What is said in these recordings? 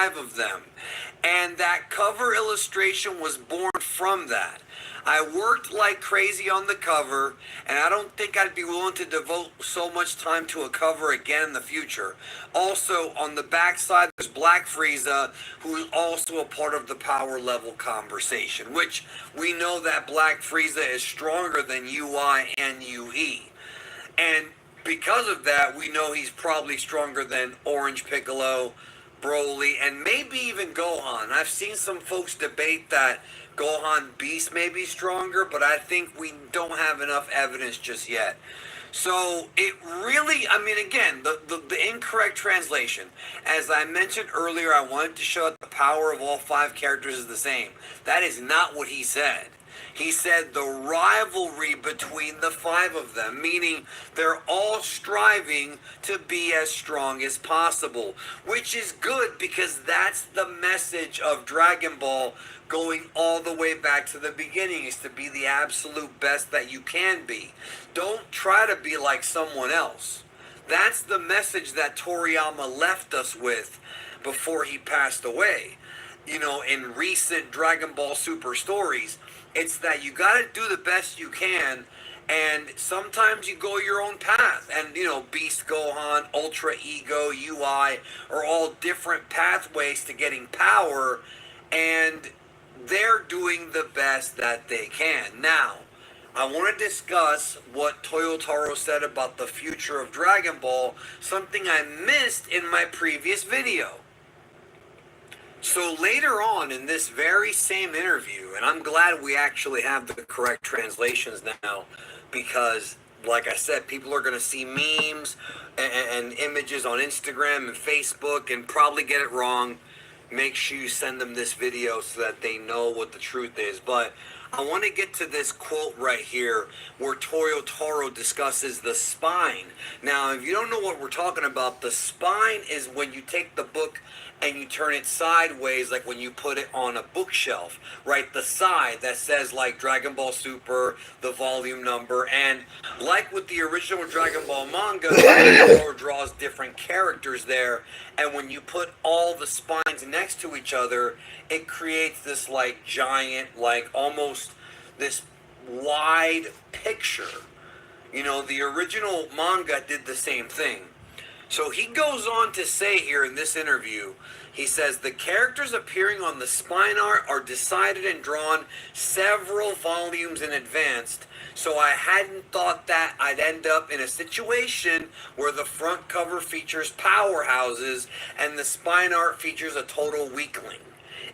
of them. And that cover illustration was born from that. I worked like crazy on the cover, and I don't think I'd be willing to devote so much time to a cover again in the future. Also, on the back side, there's Black Frieza, who is also a part of the power level conversation, which we know that Black Frieza is stronger than UI and UE. And because of that, we know he's probably stronger than Orange Piccolo, Broly, and maybe even Gohan. I've seen some folks debate that Gohan Beast may be stronger, but I think we don't have enough evidence just yet. So it really, I mean, again, the incorrect translation. As I mentioned earlier, I wanted to show that the power of all 5 characters is the same. That is not what he said. He said the rivalry between the 5 of them, meaning they're all striving to be as strong as possible, which is good because that's the message of Dragon Ball going all the way back to the beginning, is to be the absolute best that you can be. Don't try to be like someone else. That's the message that Toriyama left us with before he passed away. You know, in recent Dragon Ball Super stories, it's that you got to do the best you can, and sometimes you go your own path. And, you know, Beast Gohan, Ultra Ego, UI are all different pathways to getting power, and they're doing the best that they can. Now, I want to discuss what Toyotaro said about the future of Dragon Ball, something I missed in my previous video. So later on in this very same interview, and I'm glad we actually have the correct translations now, because like I said, people are going to see memes and images on Instagram and Facebook and probably get it wrong. Make sure you send them this video so that they know what the truth is. But I want to get to this quote right here where Toyotaro discusses the spine. Now, if you don't know what we're talking about, the spine is when you take the book and you turn it sideways, like when you put it on a bookshelf, right? The side that says like Dragon Ball Super, the volume number, and like with the original Dragon Ball manga, Toyotaro draws different characters there, and when you put all the spines next to each other, it creates this like giant, like almost this wide picture. You know, the original manga did the same thing. So he goes on to say here in this interview, he says, the characters appearing on the spine art are decided and drawn several volumes in advance, so I hadn't thought that I'd end up in a situation where the front cover features powerhouses and the spine art features a total weakling.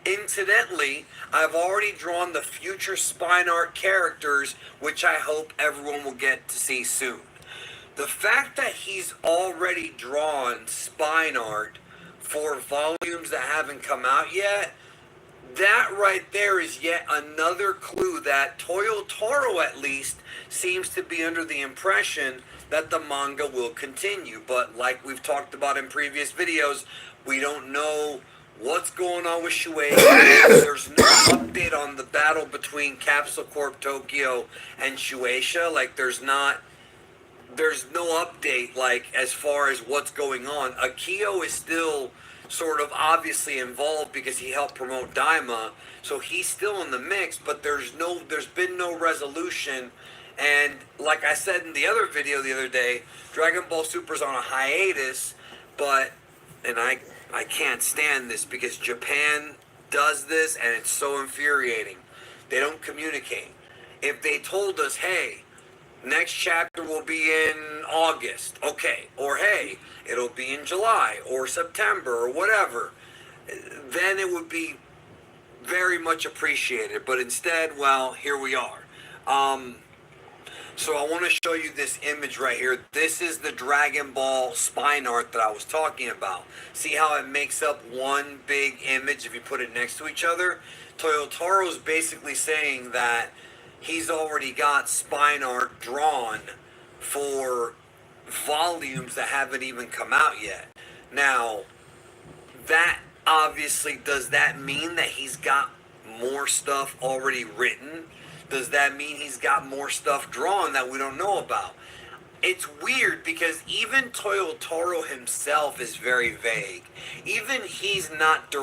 Incidentally, I've already drawn the future spine art characters, which I hope everyone will get to see soon. The fact that he's already drawn spine art for volumes that haven't come out yet, that right there is yet another clue that Toyotaro at least seems to be under the impression that the manga will continue. But like we've talked about in previous videos, we don't know what's going on with Shueisha. There's no update on the battle between Capsule Corp Tokyo and Shueisha. Like there's no update like as far as what's going on. Akio is still sort of obviously involved because he helped promote Daima, so he's still in the mix, but there's been no resolution. And like I said in the other video the other day, Dragon Ball Super's on a hiatus, and I can't stand this because Japan does this and it's so infuriating. They don't communicate. If they told us, hey, next chapter will be in August, okay, or hey, it'll be in July or September or whatever, then it would be very much appreciated. But instead, well, here we are. So I want to show you this image right here. This is the Dragon Ball spine art that I was talking about. See how it makes up one big image if you put it next to each other? Toyotaro's basically saying that he's already got spine art drawn for volumes that haven't even come out yet. Now, that obviously, does that mean that he's got more stuff already written? Does that mean he's got more stuff drawn that we don't know about? it's weird because even Toyotaro himself is very vague. Even he's not